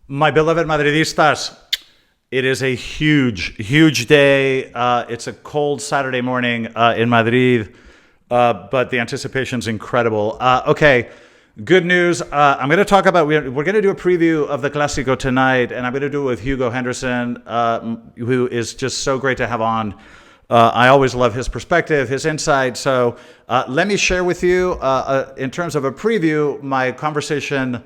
My beloved Madridistas, it is a huge, huge day. It's a cold Saturday morning in Madrid, but the anticipation is incredible. Okay, good news. I'm going to talk about, we're going to do a preview of the Clásico tonight, and I'm going to do it with Hugo Henderson, who is just so great to have on. I always love his perspective, his insight. So let me share with you, in terms of a preview, my conversation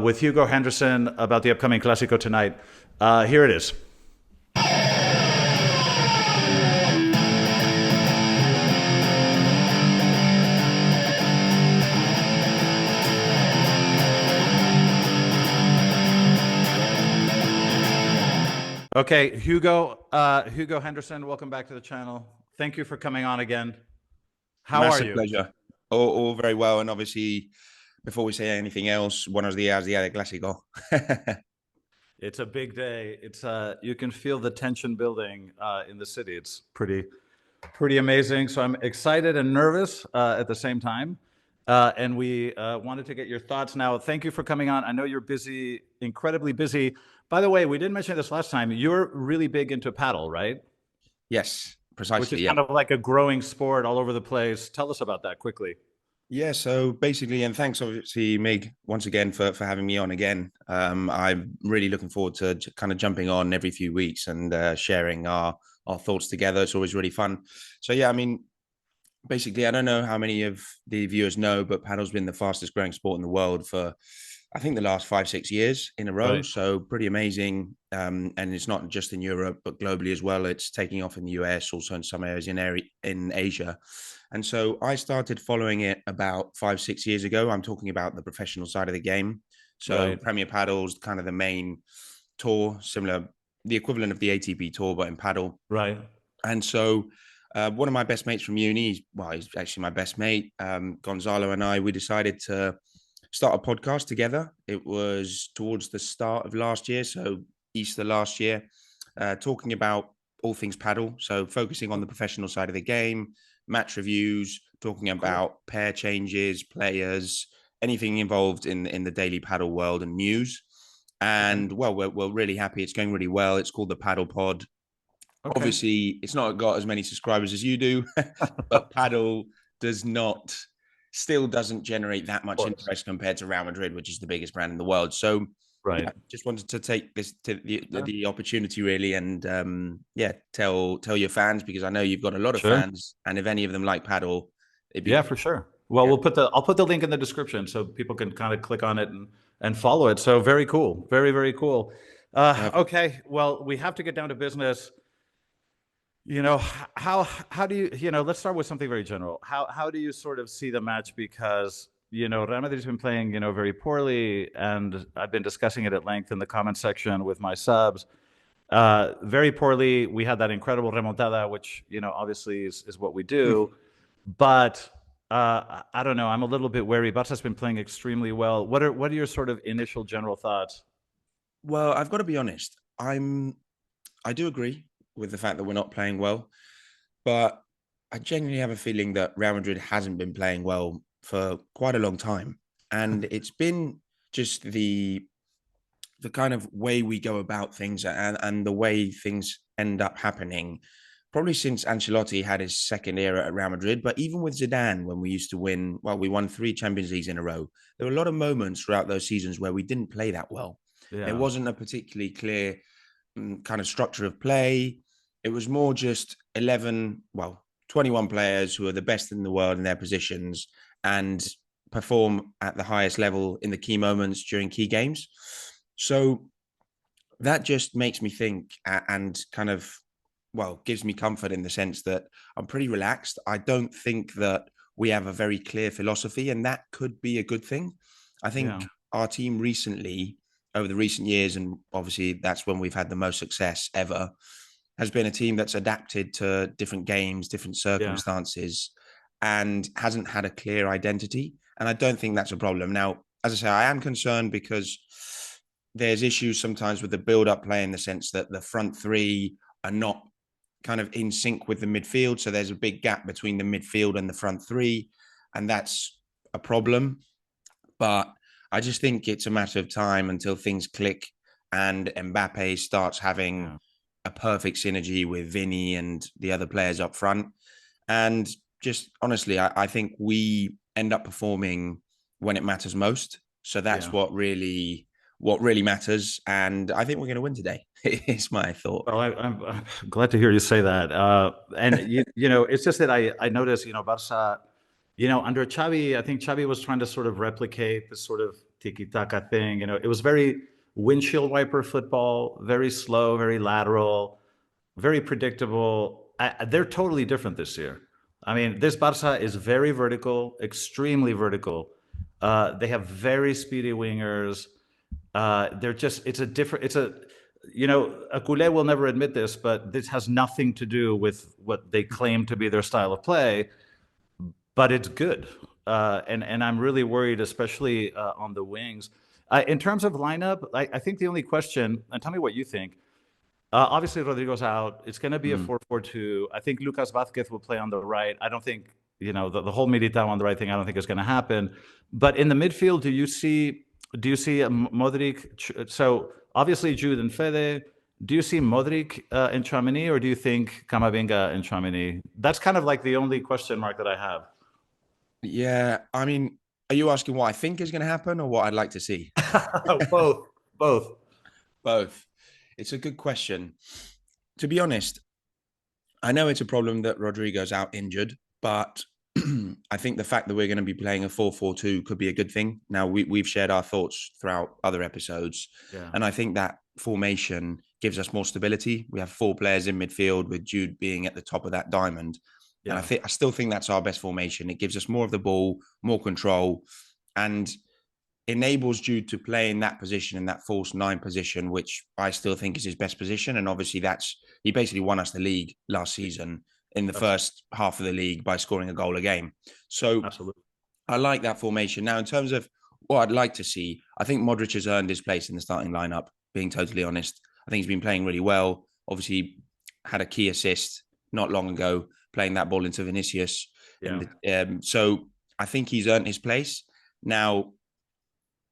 with Hugo Henderson about the upcoming Clásico tonight. Here it is. Okay, Hugo Henderson, welcome back to the channel. Thank you for coming on again. How are Massive you? pleasure. All very well. And obviously, before we say anything else, buenos días, día de Clásico. It's a big day. It's you can feel the tension building in the city. It's pretty amazing. So I'm excited and nervous at the same time. And we wanted to get your thoughts now. Thank you for coming on. I know you're busy, incredibly busy. By the way, we didn't mention this last time. You're really big into paddle, right? Yes, Which is precisely. Yeah. kind of like a growing sport all over the place. Tell us about that quickly. Yeah. So basically, and thanks, obviously, Mig, once again for having me on again. I'm really looking forward to kind of jumping on every few weeks and sharing our thoughts together. It's always really fun. So yeah, I mean, basically, I don't know how many of the viewers know, but paddle's been the fastest growing sport in the world for, I think, the last 5, 6 years in a row. Right. So pretty amazing. And it's not just in Europe, but globally as well. It's taking off in the US, also in some areas in Asia. And so I started following it about 5, 6 years ago. I'm talking about the professional side of the game. So Right. Premier Paddle's kind of the main tour, similar, the equivalent of the ATP tour, but in paddle. Right. And so one of my best mates from uni, well, he's actually my best mate, Gonzalo and I, we decided to start a podcast together. It was towards the start of last year, so Easter last year, talking about all things paddle. So focusing on the professional side of the game, match reviews, talking Cool. about pair changes, players, anything involved in the daily paddle world and news. Okay. And well, we're really happy. It's going really well. It's called the Paddle Pod. Okay. Obviously, it's not got as many subscribers as you do, but Paddle does not, still doesn't generate that Of much course. interest compared to Real Madrid, which is the biggest brand in the world. So, Right. yeah, just wanted to take this to Yeah. the opportunity really, and yeah, tell your fans, because I know you've got a lot of Sure. fans, and if any of them like Paddle, it'd be Yeah, great. for sure. Well, Yeah, I'll put the link in the description so people can kind of click on it and follow it. So very cool. Very, very cool. perfect. Okay. Well, we have to get down to business. How do let's start with something very general. How do you sort of see the match? Because, Real Madrid's been playing, very poorly, and I've been discussing it at length in the comment section with my subs. Very poorly. We had that incredible remontada, which, obviously is what we do. But I don't know. I'm a little bit wary. Barca's been playing extremely well. What are your sort of initial general thoughts? Well, I've got to be honest. I do agree with the fact that we're not playing well, but I genuinely have a feeling that Real Madrid hasn't been playing well for quite a long time, and it's been just the kind of way we go about things, and the way things end up happening. Probably since Ancelotti had his second era at Real Madrid, but even with Zidane, when we used to win, well, we won 3 Champions Leagues in a row. There were a lot of moments throughout those seasons where we didn't play that well. There Yeah. wasn't a particularly clear kind of structure of play. It was more just 11, well, 21 players who are the best in the world in their positions and perform at the highest level in the key moments during key games. So that just makes me think, and kind of, well, gives me comfort in the sense that I'm pretty relaxed. I don't think that we have a very clear philosophy, and that could be a good thing. I Yeah. think our team recently, over the recent years, and obviously that's when we've had the most success ever, has been a team that's adapted to different games, different Yeah. circumstances, and hasn't had a clear identity. And I don't think that's a problem. Now, as I say, I am concerned because there's issues sometimes with the build-up play, in the sense that the front three are not kind of in sync with the midfield. So there's a big gap between the midfield and the front three, and that's a problem. But I just think it's a matter of time until things click. and Mbappe starts having Yeah. a perfect synergy with Vinny and the other players up front. And just honestly, I think we end up performing when it matters most. So that's Yeah. what really matters. And I think we're going to win today. It's my thought. Well, I'm glad to hear you say that. And it's just that I noticed, Barca, under Xavi, I think Xavi was trying to sort of replicate this sort of tiki-taka thing. It was very windshield wiper football, very slow, very lateral, very predictable. They're totally different this year. I mean, this Barca is very vertical, extremely vertical. They have very speedy wingers. It's a different, Guler will never admit this, but this has nothing to do with what they claim to be their style of play, but it's good. And I'm really worried, especially on the wings. In terms of lineup, I think the only question, and tell me what you think. Obviously, Rodrigo's out. It's going to be a Mm. 4-4-2. I think Lucas Vazquez will play on the right. I don't think, the whole Militao on the right thing, I don't think is going to happen. But in the midfield, do you see Modric? So obviously Jude and Fede. Do you see Modric and Tchouaméni, or do you think Camavinga and Tchouaméni? That's kind of like the only question mark that I have. Yeah. I mean, are you asking what I think is going to happen or what I'd like to see? Both, both. Both. It's a good question. To be honest, I know it's a problem that Rodrigo's out injured, but I think the fact that we're going to be playing a 4-4-2 could be a good thing. Now, we've shared our thoughts throughout other episodes, Yeah, and I think that formation gives us more stability. We have four players in midfield with Jude being at the top of that diamond. And yeah, I still think that's our best formation. It gives us more of the ball, more control, and enables Jude to play in that position, in that false nine position, which I still think is his best position. And obviously, he basically won us the league last season in the absolutely, first half of the league by scoring a goal a game. So absolutely. I like that formation. Now, in terms of what I'd like to see, I think Modric has earned his place in the starting lineup, being totally honest. I think he's been playing really well. Obviously, had a key assist not long ago, playing that ball into Vinicius. Yeah, So I think he's earned his place. Now,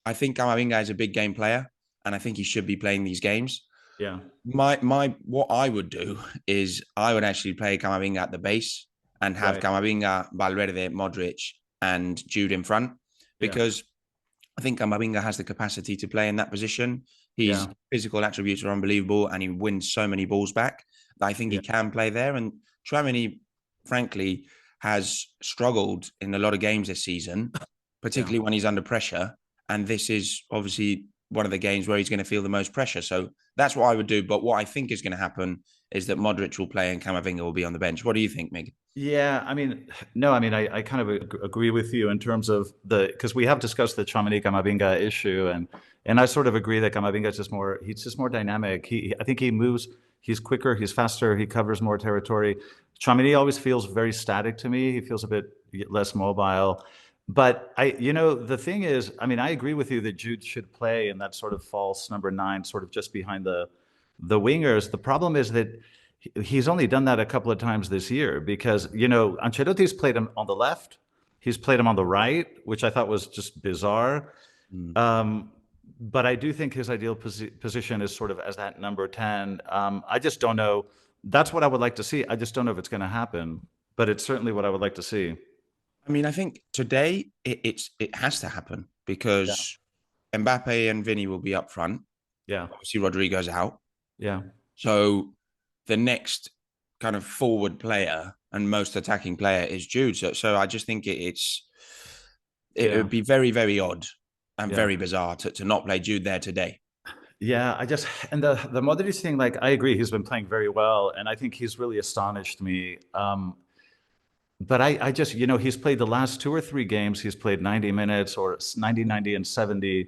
I think Camavinga is a big game player, and I think he should be playing these games. yeah, My what I would do is I would actually play Camavinga at the base and have right. Camavinga, Valverde, Modric, and Jude in front, Yeah, because I think Camavinga has the capacity to play in that position. His yeah, physical attributes are unbelievable, and he wins so many balls back that I think he yeah, can play there. And Tchouaméni, frankly, has struggled in a lot of games this season, yeah. particularly when he's under pressure. And this is obviously one of the games where he's going to feel the most pressure. So that's what I would do. But what I think is going to happen is that Modric will play and Camavinga will be on the bench. What do you think, Mig? Yeah, I mean, no, I mean, I kind of agree with you in terms of because we have discussed the Tchouaméni Camavinga issue, and I sort of agree that Camavinga is he's just more dynamic. I think he moves, he's quicker, he's faster, he covers more territory. Tchouaméni always feels very static to me. He feels a bit less mobile. But the thing is, I mean, I agree with you that Jude should play in that sort of false number nine, sort of just behind the wingers. The problem is that he's only done that a couple of times this year because Ancelotti's played him on the left, he's played him on the right, which I thought was just bizarre. Mm. But I do think his ideal position is sort of as that number 10. I just don't know. That's what I would like to see. I just don't know if it's going to happen, but it's certainly what I would like to see. I mean, I think today it has to happen Yeah, because Mbappe and Vinny will be up front. yeah, Obviously, Rodrigo's out. yeah, So the next kind of forward player and most attacking player is Jude. So I just think it yeah, would be very, very odd and yeah. very bizarre to not play Jude there today. Yeah, and the Modric thing, like I agree, he's been playing very well, and I think he's really astonished me. But I just, he's played the last two or three games, he's played 90 minutes or 90, 90, and 70,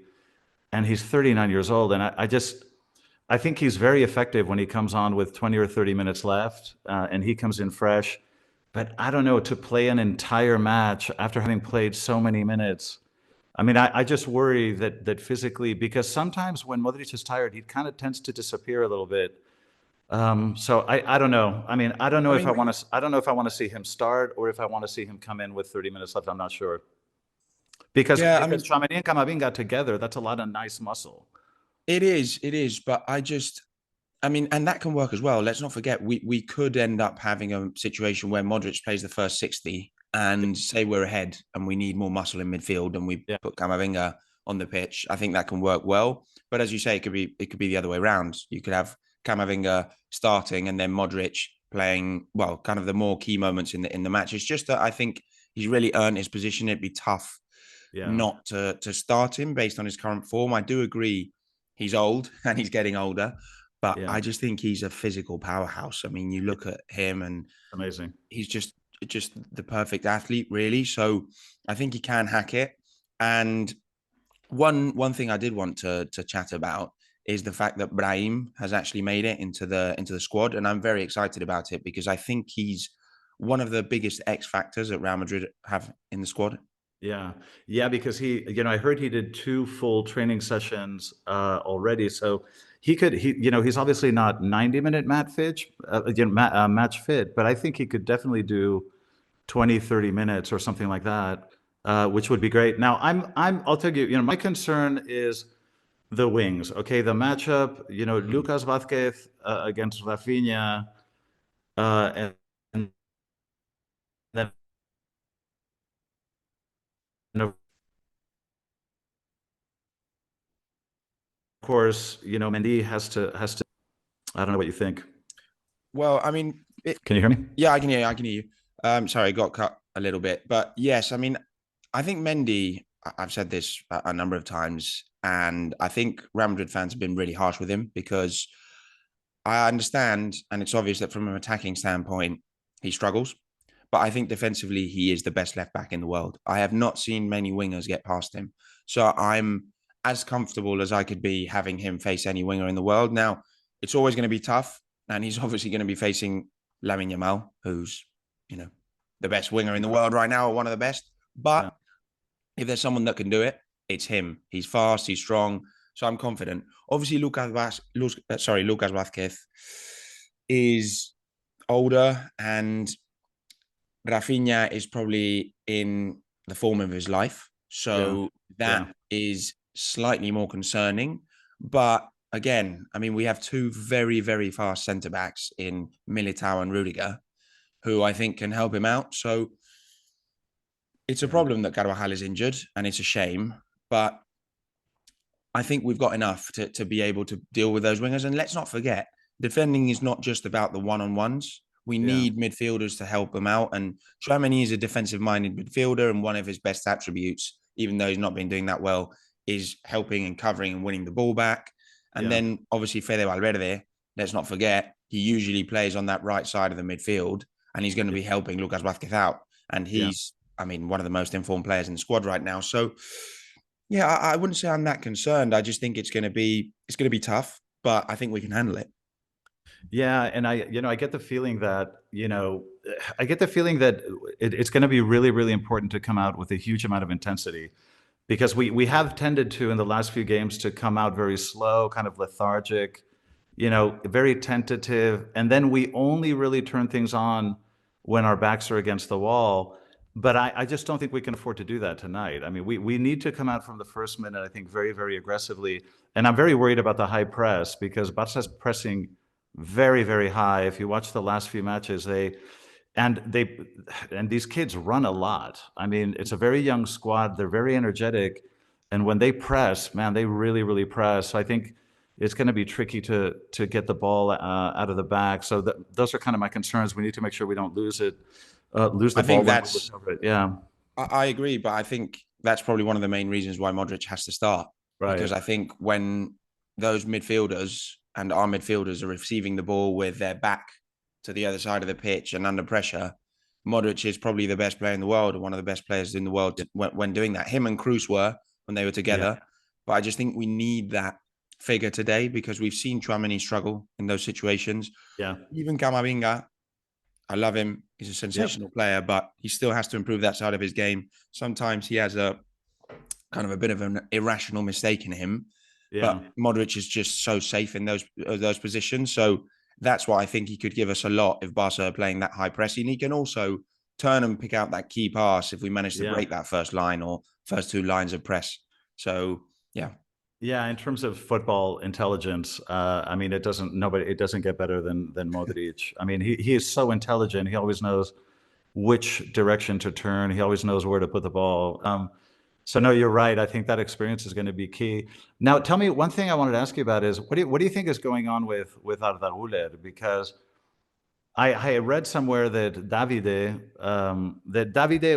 and he's 39 years old. And I think he's very effective when he comes on with 20 or 30 minutes left, and he comes in fresh. But I don't know, to play an entire match after having played so many minutes. I mean, I just worry that physically, because sometimes when Modric is tired, he kind of tends to disappear a little bit. So I don't know. I mean, I don't know I if I mean, want to. I don't know if I want to see him start or if I want to see him come in with 30 minutes left. I'm not sure because yeah, I because mean, Tchouaméni and Camavinga together, that's a lot of nice muscle. It is. But I mean, and that can work as well. Let's not forget, we could end up having a situation where Modric plays the first 60 and say we're ahead and we need more muscle in midfield and we Yeah, put Camavinga on the pitch. I think that can work well. But as you say, it could be the other way around. You could have Camavinga starting and then Modric playing, well, kind of the more key moments in the match. It's just that I think he's really earned his position. It'd be tough yeah, not to start him based on his current form. I do agree he's old and he's getting older, but yeah. I just think he's a physical powerhouse. I mean, you look at him and Amazing. he's just the perfect athlete, really. So I think he can hack it. And one thing I did want to chat about is the fact that Brahim has actually made it into the squad, and I'm very excited about it because I think he's one of the biggest X factors that Real Madrid have in the squad. Yeah. Yeah, because I heard he did 2 full training sessions, already, so he's obviously not 90-minute match fit, but I think he could definitely do 20, 30 minutes or something like that, which would be great. Now, I'll tell you, my concern is the wings, okay? The matchup, Mm. Lucas Vazquez, against Rafinha, and then, of course, Mendy has to. I don't know what you think. Well, I mean, Can you hear me? yeah, I can hear you. I can hear you. Sorry, got cut a little bit, but yes, I mean, I think Mendy. I've said this a number of times, and I think Real Madrid fans have been really harsh with him because I understand, and it's obvious that from an attacking standpoint, he struggles. But I think defensively, he is the best left back in the world. I have not seen many wingers get past him. So I'm as comfortable as I could be having him face any winger in the world. Now, it's always going to be tough. And he's obviously going to be facing Lamine Yamal, who's, you know, the best winger in the world right now, or one of the best. Yeah, But if there's someone that can do it, it's him. He's fast, he's strong. So I'm confident. Obviously, Lucas Vazquez is older, and Rafinha is probably in the form of his life. yeah, So that yeah, is slightly more concerning. But again, I mean, we have two very, very fast centre backs in Militao and Rudiger, who I think can help him out. So it's a yeah, problem that Carvajal is injured, and it's a shame. But I think we've got enough to be able to deal with those wingers. And let's not forget, defending is not just about the one-on-ones. We yeah, need midfielders to help them out. And Tchouaméni is a defensive-minded midfielder, and one of his best attributes, even though he's not been doing that well, is helping and covering and winning the ball back. And yeah, then obviously Fede Valverde, let's not forget, he usually plays on that right side of the midfield, and he's going to yeah, be helping Lucas Vazquez out. And yeah. he's, I mean, one of the most informed players in the squad right now. So yeah, I wouldn't say I'm that concerned. I just think it's going to be tough, but I think we can handle it. Yeah, and I get the feeling that, I get the feeling that it's going to be really, really important to come out with a huge amount of intensity because we have tended to in the last few games to come out very slow, kind of lethargic, very tentative, and then we only really turn things on when our backs are against the wall. But I just don't think we can afford to do that tonight. I mean, we need to come out from the first minute, I think, very, very aggressively. And I'm very worried about the high press because Barca's pressing very, very high. If you watch the last few matches, and they and these kids run a lot. I mean, it's a very young squad. They're very energetic, and when they press, man, they really, really press. So I think it's going to be tricky to get the ball, out of the back. So those are kind of my concerns. We need to make sure we don't lose I the ball think when we look that's over it. Yeah, I agree, but I think that's probably one of the main reasons why Modric has to start because right. I think when those midfielders and our midfielders are receiving the ball with their back to the other side of the pitch and under pressure, Modric is probably the best player in the world, or one of the best players in the world Yeah, when doing that. Him and Kroos were when they were yeah, together, but I just think we need that figure today because we've seen Tchouaméni struggle in those situations. yeah, Even Camavinga, I love him. He's a yep, sensational player, but he still has to improve that side of his game. Sometimes he has a kind of a bit of an irrational mistake in him, yeah, but Modric is just so safe in those positions. So that's why I think he could give us a lot if Barca are playing that high pressing. He can also turn and pick out that key pass if we manage to yeah. break that first line or first two lines of press. So yeah, Yeah, in terms of football intelligence, I mean, it doesn't get better than Modric. I mean, he is so intelligent. He always knows which direction to turn. He always knows where to put the ball. So no, you're right. I think that experience is going to be key. Now, tell me one thing I wanted to ask you about is what do you think is going on with Arda Guler? Because I read somewhere that Davide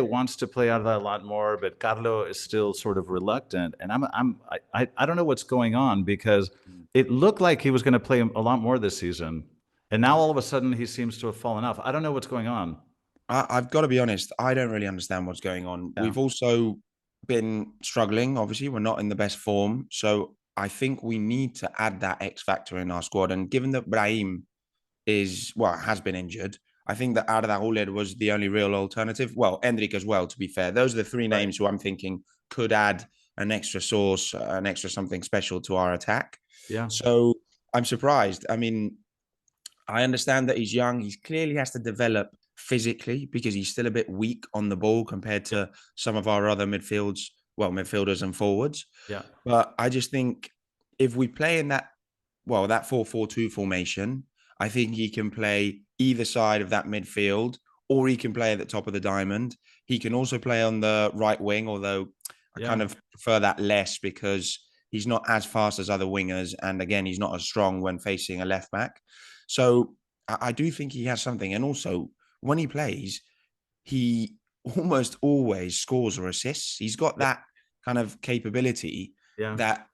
wants to play Arda a lot more, but Carlo is still sort of reluctant. And I don't know what's going on because it looked like he was going to play a lot more this season, and now all of a sudden he seems to have fallen off. I don't know what's going on. I've got to be honest, I don't really understand what's going on. Yeah, We've also been struggling. Obviously, we're not in the best form. So I think we need to add that X factor in our squad. And given that Brahim has been injured, I think that Arda Guler was the only real alternative. Well, Endrick as well, to be fair. Those are the three right. names who I'm thinking could add an extra source, an extra something special to our attack. Yeah, So I'm surprised. I mean, I understand that he's young. He clearly has to develop physically because he's still a bit weak on the ball compared yeah, to some of our other midfielders and forwards. yeah, But I just think if we play in that 4-4-2 formation, I think he can play either side of that midfield or he can play at the top of the diamond. He can also play on the right wing, although I yeah. kind of prefer that less because he's not as fast as other wingers. And again, he's not as strong when facing a left back. So I do think he has something. And also, when he plays, he almost always scores or assists. He's got Yeah. that kind of capability Yeah. that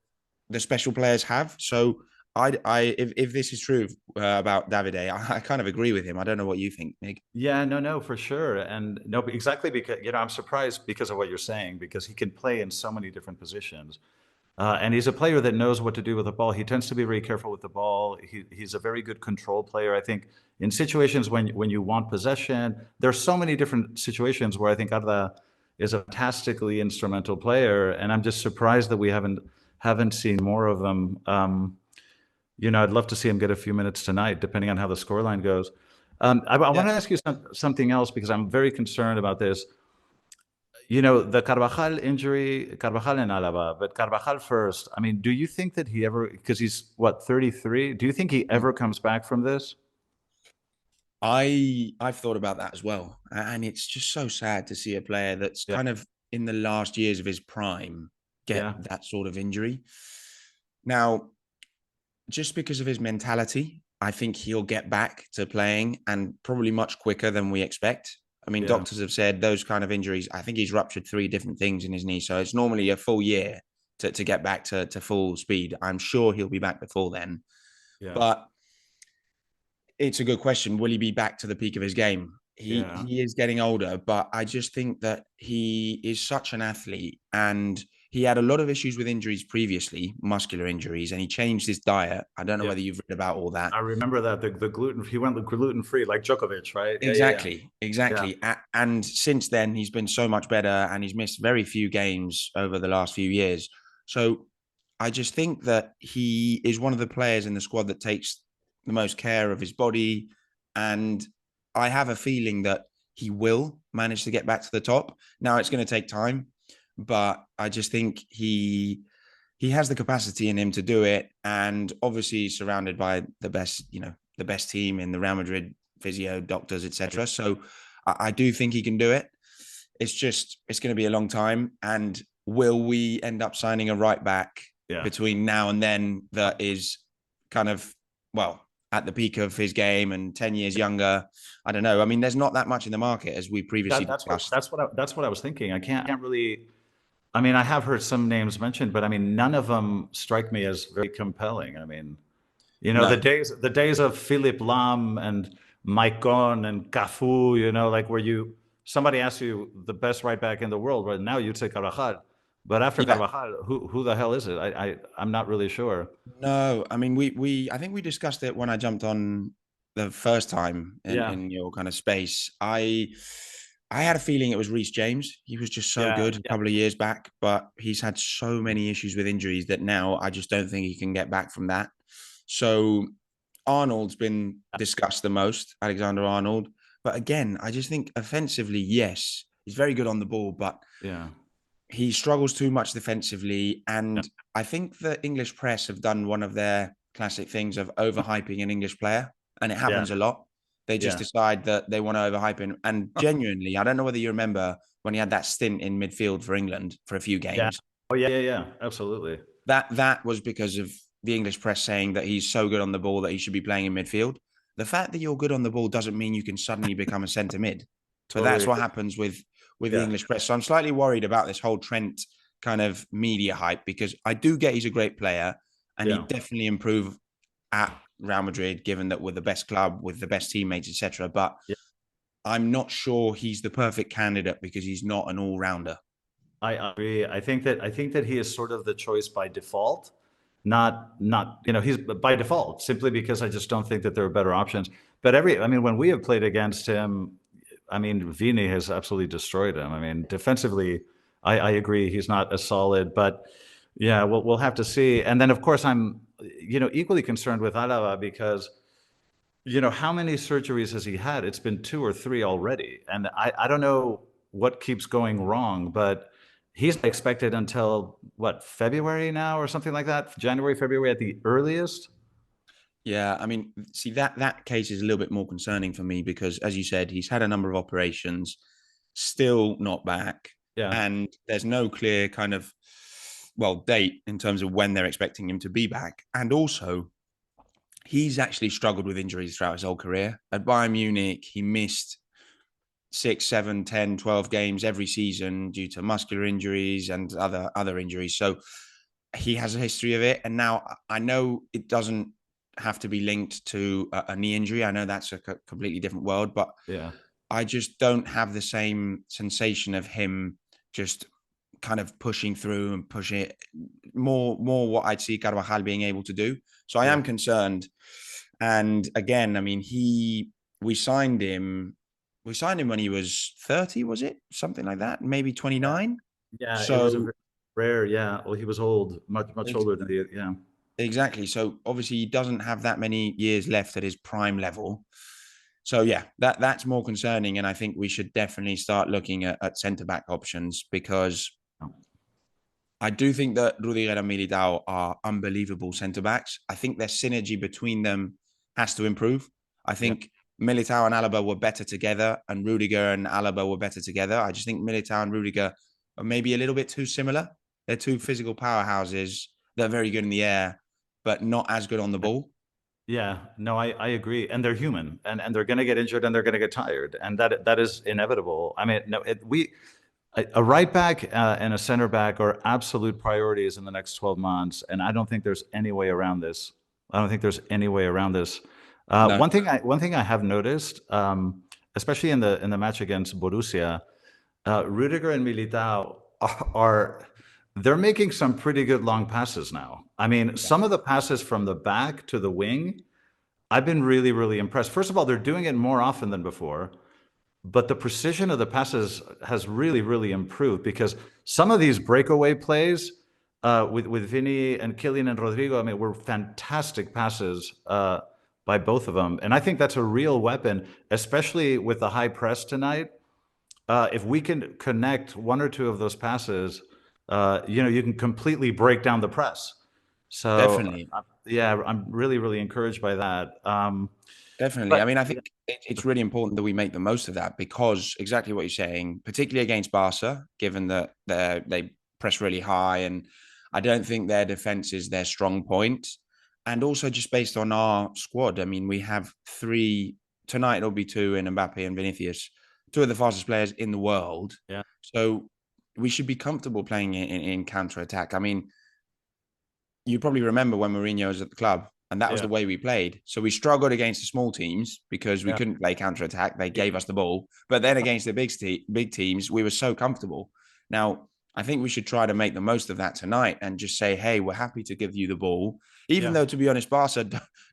the special players have. So if this is true about Davide, I kind of agree with him. I don't know what you think, Nick. Yeah, no, no, for sure. And no, but exactly because, I'm surprised because of what you're saying, because he can play in so many different positions. And he's a player that knows what to do with the ball. He tends to be very careful with the ball. He's a very good control player. I think in situations when you want possession, there's so many different situations where I think Arda is a fantastically instrumental player, and I'm just surprised that we haven't seen more of him. I'd love to see him get a few minutes tonight, depending on how the scoreline goes. I Yeah. want to ask you something else because I'm very concerned about this. The Carvajal injury, Carvajal and Alaba, but Carvajal first. I mean, do you think that he ever, because he's what, 33? Do you think he ever comes back from this? I've thought about that as well, and it's just so sad to see a player that's Yeah, kind of in the last years of his prime get yeah, that sort of injury. Now, just because of his mentality, I think he'll get back to playing and probably much quicker than we expect. I mean, yeah, doctors have said those kind of injuries. I think he's ruptured three different things in his knee, so it's normally a full year to get back to full speed. I'm sure he'll be back before then, yeah, but it's a good question. Will he be back to the peak of his game? He yeah, he is getting older, but I just think that he is such an athlete, and he had a lot of issues with injuries previously, muscular injuries, and he changed his diet. I don't know yeah. whether you've read about all that. I remember that the gluten. He went gluten free, like Djokovic, right? Yeah, yeah, yeah, Exactly, yeah, exactly. And since then, he's been so much better, and he's missed very few games over the last few years. So I just think that he is one of the players in the squad that takes the most care of his body. And I have a feeling that he will manage to get back to the top. Now it's going to take time, but I just think he has the capacity in him to do it. And obviously he's surrounded by the best team in the Real Madrid physio, doctors, right. etc. So I do think he can do it. It's going to be a long time. And will we end up signing a right back Yeah. between now and then that is kind of, well, at the peak of his game and 10 years younger? I don't know. I mean, there's not that much in the market as we previously discussed. That's what I was thinking. I can't really. I mean, I have heard some names mentioned, but I mean, none of them strike me as very compelling. I mean, the No. days of Philip Lam and Maicon and Cafu, like where somebody asks you the best right back in the world right now, you'd say Carvajal. But after Yeah. Carvajal, who the hell is it? I'm not really sure. No, I mean we I think we discussed it when I jumped on the first time Yeah, in your kind of space. I had a feeling it was Reece James. He was just so yeah, good a yeah. couple of years back, but he's had so many issues with injuries that now I just don't think he can get back from that. So Arnold's been discussed the most, Alexander Arnold. But again, I just think offensively, yes, he's very good on the ball, but Yeah. he struggles too much defensively. Yeah, And I think the English press have done one of their classic things of overhyping an English player. And it yeah, happens a lot. They just yeah, decide that they want to overhype him. And genuinely, I don't know whether you remember when he had that stint in midfield for England for a few yeah. games. Oh yeah, yeah, yeah. Absolutely. That was because of the English press saying that he's so good on the ball that he should be playing in midfield. The fact that you're good on the ball doesn't mean you can suddenly become a centre mid. But Totally that's what agree. happens with the Yeah, English press. So I'm slightly worried about this whole Trent kind of media hype because I do get he's a great player and he yeah. definitely improved at Real Madrid, given that we're the best club with the best teammates, etc. But Yeah. I'm not sure he's the perfect candidate because he's not an all-rounder. I agree. I think that he is sort of the choice by default, not he's by default simply because I just don't think that there are better options. But I mean, when we have played against him, I mean, Vini has absolutely destroyed him. I mean, defensively, I agree he's not as solid, but yeah, we'll have to see. And then of course I'm equally concerned with Alaba because how many surgeries has he had? It's been two or three already. And I don't know what keeps going wrong, but he's expected until what, February now or something like that? January, February at the earliest? Yeah, I mean, see that case is a little bit more concerning for me because, as you said, he's had a number of operations, still not back, Yeah. and there's no clear kind of date in terms of when they're expecting him to be back. And also, he's actually struggled with injuries throughout his whole career. At Bayern Munich, he missed 6, 7, 10, 12 games every season due to muscular injuries and other injuries. So he has a history of it. And now I know it doesn't have to be linked to a knee injury. I know that's a completely different world, but Yeah. I just don't have the same sensation of him just kind of pushing through and pushing it more what I'd see Carvajal being able to do. So I Yeah. am concerned. And again, I mean, we signed him we signed him when he was 30, was it? Something like that, maybe Yeah. 29. Yeah. It was a So very rare. Yeah. Well, he was old, much older than the, yeah. exactly. So obviously he doesn't have that many years left at his prime level. So yeah, that's more concerning. And I think we should definitely start looking at centre back options because I do think that Rudiger and Militao are unbelievable centre backs. I think their synergy between them has to improve. I Yeah. think Militao and Alaba were better together, and Rudiger and Alaba were better together. I just think Militao and Rudiger are maybe a little bit too similar. They're two physical powerhouses. They're very good in the air, but not as good on the ball. Yeah, no, I agree, and they're human, and they're going to get injured, and they're going to get tired, and that is inevitable. I mean, no, a right back and a center back are absolute priorities in the next 12 months, and I don't think there's any way around this. I don't think there's any way around this. No, One thing I have noticed, especially in the match against Borussia, Rudiger and Militao are they're making some pretty good long passes now. I mean, yeah, some of the passes from the back to the wing, I've been really, really impressed. First of all, they're doing it more often than before, but the precision of the passes has really, really improved because some of these breakaway plays with Vinny and Kylian and Rodrigo, I mean, were fantastic passes by both of them, and I think that's a real weapon, especially with the high press tonight. If we can connect one or two of those passes, you can completely break down the press. So, definitely. yeah, I'm really, really encouraged by that. Definitely. I But mean, I yeah, think it's really important that we make the most of that because exactly what you're saying, particularly against Barca, given that they press really high, and I don't think their defense is their strong point. And also just based on our squad, I mean, we have three tonight. It'll be two in Mbappe and Vinicius, two of the fastest players in the world. yeah, So we should be comfortable playing in counter attack. I mean, you probably remember when Mourinho was at the club, and that was yeah, the way we played. So we struggled against the small teams because we yeah, couldn't play counter attack. They yeah, gave us the ball, but then against the big teams, we were so comfortable. Now I think we should try to make the most of that tonight and just say, "Hey, we're happy to give you the ball." Even yeah. though, to be honest, Barca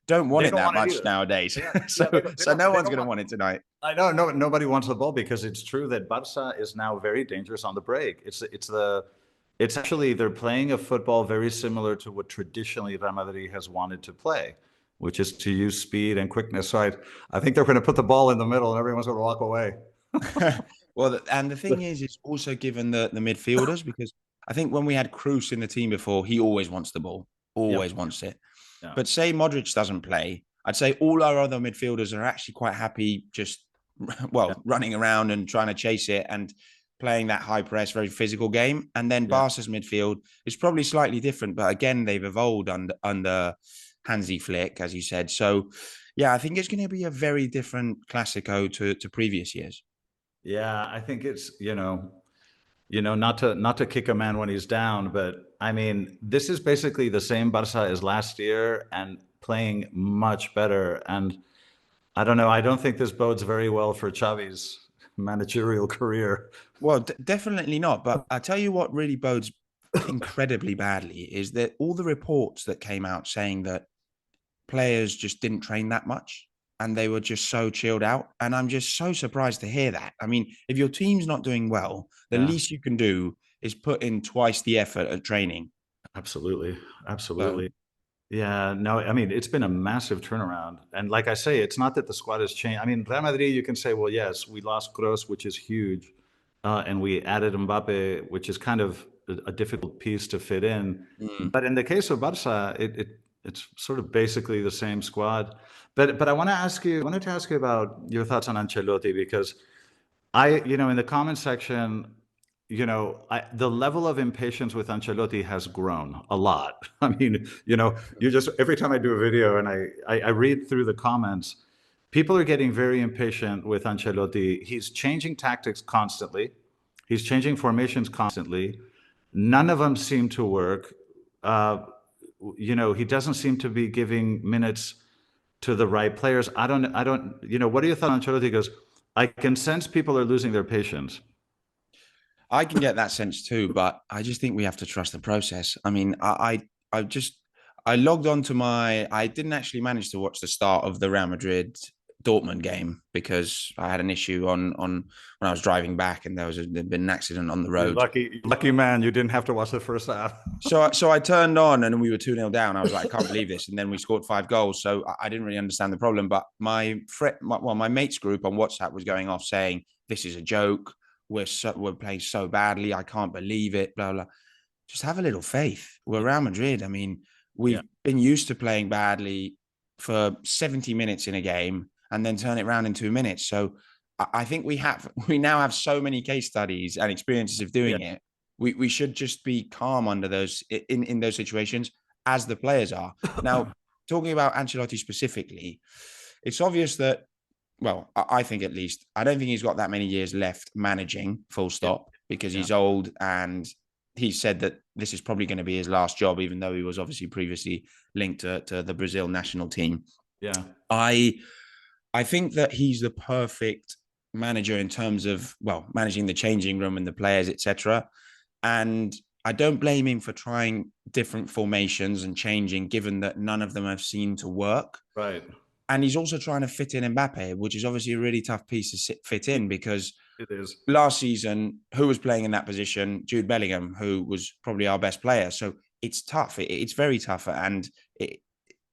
don't want They it don't that want it much either. nowadays. Yeah, so, yeah. They so don't. no They one's don't going to want. want it tonight. I know. No, nobody wants the ball because it's true that Barca is now very dangerous on the break. It's actually they're playing a football very similar to what traditionally Real Madrid has wanted to play, which is to use speed and quickness. So I think they're going to put the ball in the middle and everyone's going to walk away. Well, and the thing is, it's also given the midfielders, because I think when we had Kroos in the team before, he always wants the ball, always Yep. wants it. Yeah. But say Modric doesn't play, I'd say all our other midfielders are actually quite happy just, Yeah. well, running around and trying to chase it and playing that high press, very physical game. And then Yeah. Barca's midfield is probably slightly different, but again, they've evolved under Hansi Flick, as you said. So, yeah, I think it's going to be a very different Clásico to previous years. Yeah. I think it's, not to kick a man when he's down, but I mean, this is basically the same Barca as last year and playing much better. And I don't know. I don't think this bodes very well for Xavi's managerial career. Well, definitely not. But I tell you what really bodes incredibly badly is that all the reports that came out saying that players just didn't train that much and they were just so chilled out. And I'm just so surprised to hear that. I mean, if your team's not doing well, the Yeah. least you can do is put in twice the effort at training. Absolutely. So, Absolutely. Yeah, no, I mean, it's been a massive turnaround. And like I say, it's not that the squad has changed. I mean, Real Madrid, you can say, well, yes, we lost Kroos, which is huge. And we added Mbappe, which is kind of a difficult piece to fit in. mm. But in the case of Barca, it's sort of basically the same squad. But I wanted to ask you about your thoughts on Ancelotti because in the comment section, the level of impatience with Ancelotti has grown a lot. I mean, you just every time I do a video and I read through the comments, people are getting very impatient with Ancelotti. He's changing tactics constantly. He's changing formations constantly. None of them seem to work. He doesn't seem to be giving minutes to the right players. I don't, what are your thoughts on Ancelotti? He goes, I can sense people are losing their patience. I can get that sense too, but I just think we have to trust the process. I mean, I logged on to I didn't actually manage to watch the start of the Real Madrid Dortmund game because I had an issue on when I was driving back and there'd been an accident on the You road. lucky man, you didn't have to watch the first half. So I turned on and we were 2-0 down. I was like, I can't believe this. And then we scored 5 goals. So I didn't really understand the problem. But my mates group on WhatsApp was going off saying, this is a joke. We're playing so badly. I can't believe it. Blah, blah. Just have a little faith. We're Real Madrid. I mean, Yeah. we've been used to playing badly for 70 minutes in a game and then turn it around in 2 minutes. So I think we now have so many case studies and experiences of Yeah. doing it. We should just be calm under those in those situations as the players are. Now, talking about Ancelotti specifically, it's obvious that, well, I think at least, I don't think he's got that many years left managing, full Yeah. stop, because Yeah. he's old and he said that this is probably going to be his last job, even though he was obviously previously linked to the Brazil national team. Yeah. I think that he's the perfect manager in terms of, well, managing the changing room and the players, etc. And I don't blame him for trying different formations and changing, given that none of them have seemed to work. Right. And he's also trying to fit in Mbappe, which is obviously a really tough piece to fit in because It is. last season, who was playing in that position? Jude Bellingham, who was probably our best player. So it's tough. It's very tough. And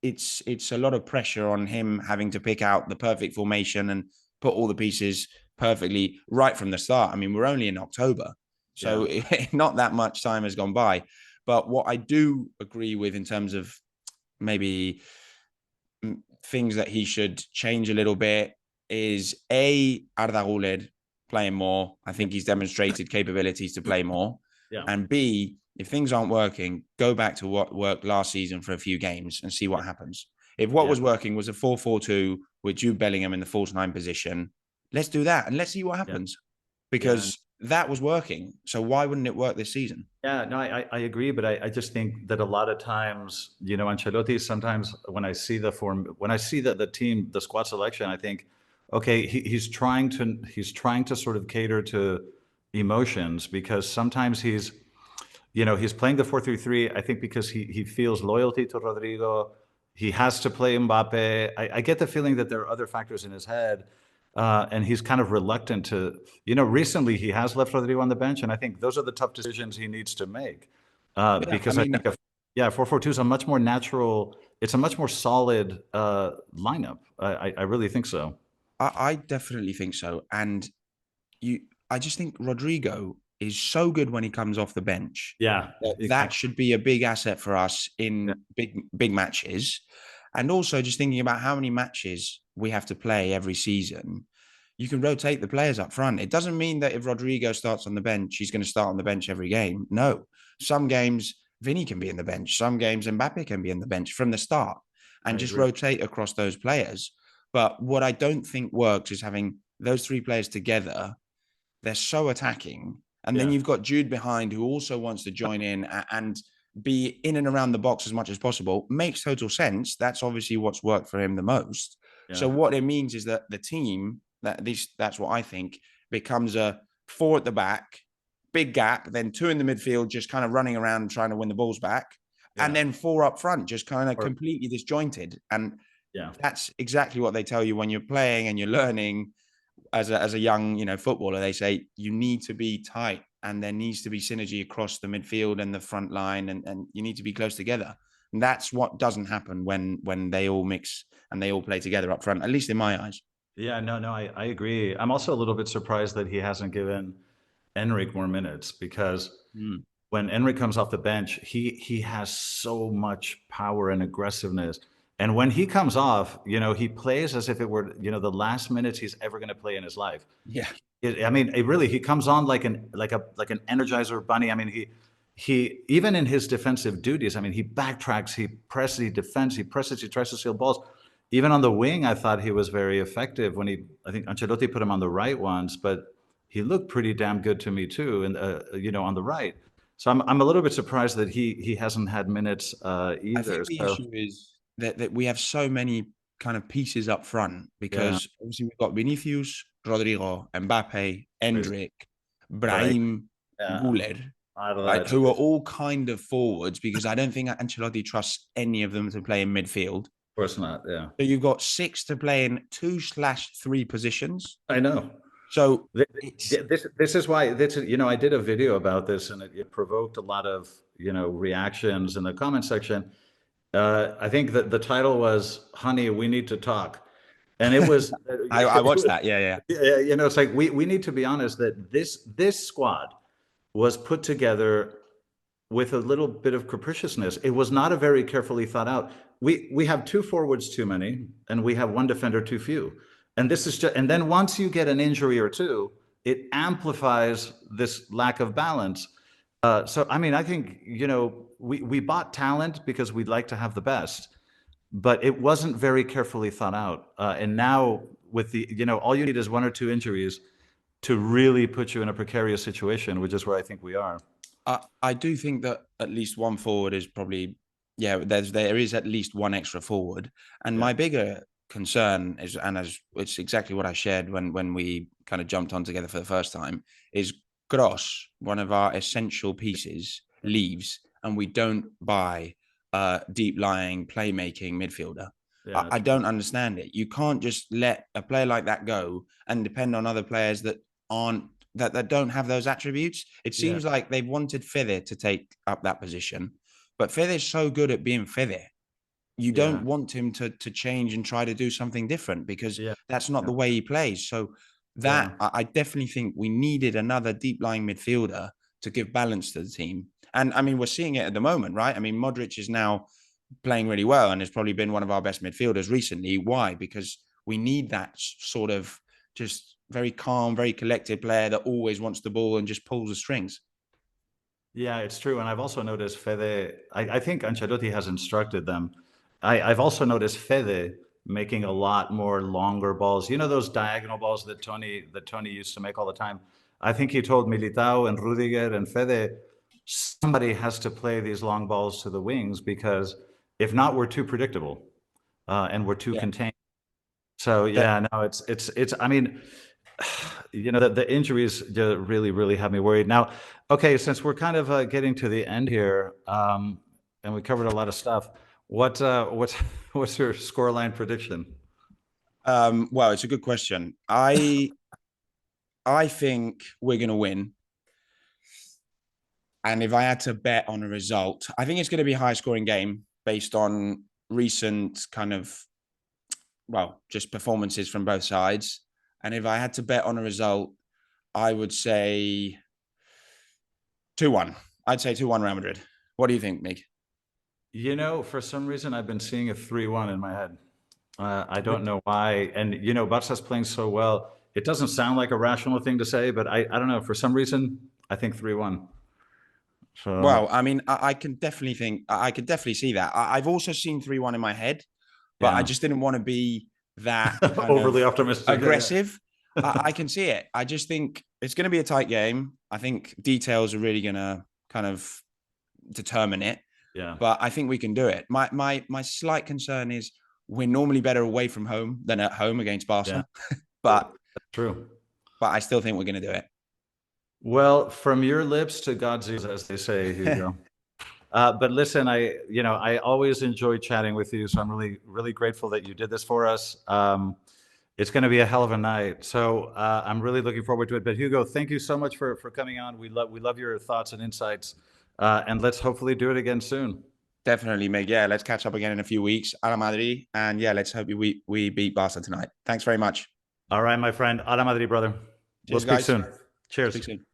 it's a lot of pressure on him having to pick out the perfect formation and put all the pieces perfectly right from the start. I mean, we're only in October, so not that much time has gone by. But what I do agree with in terms of maybe things that he should change a little bit is Arda Guler playing more. I think he's demonstrated capabilities to play more. Yeah. And B, if things aren't working, go back to what worked last season for a few games and see what happens. If what was working was a 4-4-2 with Jude Bellingham in the false nine position, let's do that and let's see what happens. Because that was working. So why wouldn't it work this season? Yeah, no, I agree, but I just think that a lot of times, Ancelotti, sometimes when I see the team, the squad selection, I think, okay, he's trying to sort of cater to emotions because sometimes he's playing the 4-3-3, I think because he feels loyalty to Rodrigo. He has to play Mbappe. I get the feeling that there are other factors in his head. And he's kind of reluctant to, recently he has left Rodrigo on the bench. And I think those are the tough decisions he needs to make. Because I think, 4-4-2 is a much more natural, it's a much more solid lineup. I really think so. I definitely think so. And I just think Rodrigo is so good when he comes off the bench. Yeah, That exactly. should be a big asset for us Yeah, in big matches. And also just thinking about how many matches we have to play every season. You can rotate the players up front. It doesn't mean that if Rodrigo starts on the bench, he's going to start on the bench every game. No. Some games Vinny can be in the bench. Some games Mbappe can be in the bench from the start I and just agree. rotate across those players. But what I don't think works is having those three players together. They're so attacking. And then Yeah, you've got Jude behind who also wants to join in and be in and around the box as much as possible. Makes total sense. That's obviously what's worked for him the most. So yeah. what it means is that the team, that's what I think, becomes a four at the back, big gap, then two in the midfield, just kind of running around trying to win the balls back, and Yeah. then four up front, just kind of Or completely disjointed. And yeah. that's exactly what they tell you when you're playing and you're learning as a young footballer. They say you need to be tight and there needs to be synergy across the midfield and the front line, and you need to be close together. And that's what doesn't happen when they all mix and they all play together up front, at least in my eyes. Yeah, no, I agree. I'm also a little bit surprised that he hasn't given Enric more minutes because Mm. when Enric comes off the bench, he has so much power and aggressiveness. And when he comes off, he plays as if it were, the last minutes he's ever going to play in his life. Yeah. I mean, really, he comes on like an Energizer bunny. I mean, he even in his defensive duties. I mean, he backtracks, he presses, he defends, he presses, he tries to steal balls. Even on the wing, I thought he was very effective when I think Ancelotti put him on the right once, but he looked pretty damn good to me too, and on the right. So I'm a little bit surprised that he hasn't had minutes I either. think the So issue is that we have so many kind of pieces up front yeah, because obviously we've got Vinicius, Rodrigo, Mbappe, crazy. Endrick, Right? Brahim, Yeah, Guler, right? Arda, Who are all kind of forwards because I don't think Ancelotti trusts any of them to play in midfield. course not. Yeah, So you've got six to play in 2/3 positions. I know. So Th- it's this is why I did a video about this and it provoked a lot of reactions in the comment section. I think that the title was "Honey, we need to talk," and it was I it watched was that. Yeah, yeah. yeah, it's like we need to be honest that this squad was put together with a little bit of capriciousness. It was not a very carefully thought out. We have two forwards too many, and we have one defender too few. And this is just, and then once you get an injury or two, it amplifies this lack of balance. So I mean, I think we bought talent because we'd like to have the best, but it wasn't very carefully thought out. And now with the all you need is one or two injuries to really put you in a precarious situation, which is where I think we are. I do think that at least one forward is probably, yeah, there is at least one extra forward. And Yeah. my bigger concern is, and as it's exactly what I shared when we kind of jumped on together for the first time, is Gross, one of our essential pieces, leaves and we don't buy a deep lying playmaking midfielder. Yeah, I don't understand it. You can't just let a player like that go and depend on other players aren't that don't have those attributes. It yeah, seems like they've wanted Fede to take up that position, but Fede is so good at being Fede. You yeah, don't want him to change and try to do something different because yeah, that's not yeah, the way he plays. So yeah, that I definitely think we needed another deep lying midfielder to give balance to the team. And I mean, we're seeing it at the moment, right? I mean, Modric is now playing really well and has probably been one of our best midfielders recently. Why? Because we need that sort of just very calm, very collected player that always wants the ball and just pulls the strings. yeah. It's true, and I've also noticed Fede. I think Ancelotti has instructed them. I've also noticed Fede making a lot more longer balls. You know those diagonal balls that Tony used to make all the time. I think he told Militao and Rudiger and Fede, somebody has to play these long balls to the wings because if not, we're too predictable and we're too Yeah. contained. So That yeah, no, it's. I mean, the injuries really really have me worried. Now, okay, since we're kind of getting to the end here, and we covered a lot of stuff. What's what's your scoreline prediction? well, it's a good question. I think we're gonna win. And if I had to bet on a result, I think it's going to be a high scoring game based on recent kind of, well, just performances from both sides. And if I had to bet on a result, I would say 2-1. I'd say 2-1 Real Madrid. What do you think, Mig? You know, for some reason, I've been seeing a 3-1 in my head. I don't know why. And, you know, Barca's playing so well. It doesn't sound like a rational thing to say, but I don't know. For some reason, I think 3-1. So, Well, I mean, I can definitely think I could definitely see that. I've also seen 3-1 in my head, but I yeah. just didn't want to be that kind Overly of optimistic. Yeah, yeah. aggressive. I can see it. I just think it's going to be a tight game. I think details are really going to kind of determine it, Yeah. but I think we can do it. My slight concern is we're normally better away from home than at home against Yeah. Barca, but True. I still think we're going to do it. Well, from your lips to God's ears, as they say, Hugo. But listen, I always enjoy chatting with you, so I'm really, really grateful that you did this for us. It's going to be a hell of a night, so I'm really looking forward to it. But Hugo, thank you so much for coming on. We love your thoughts and insights, and let's hopefully do it again soon. Definitely, Meg. Yeah, let's catch up again in a few weeks. Ala Madrid. And yeah, let's hope we beat Barca tonight. Thanks very much. All right, my friend. Ala Madrid, brother. We'll Cheers, speak guys. soon. Cheers. Speak soon.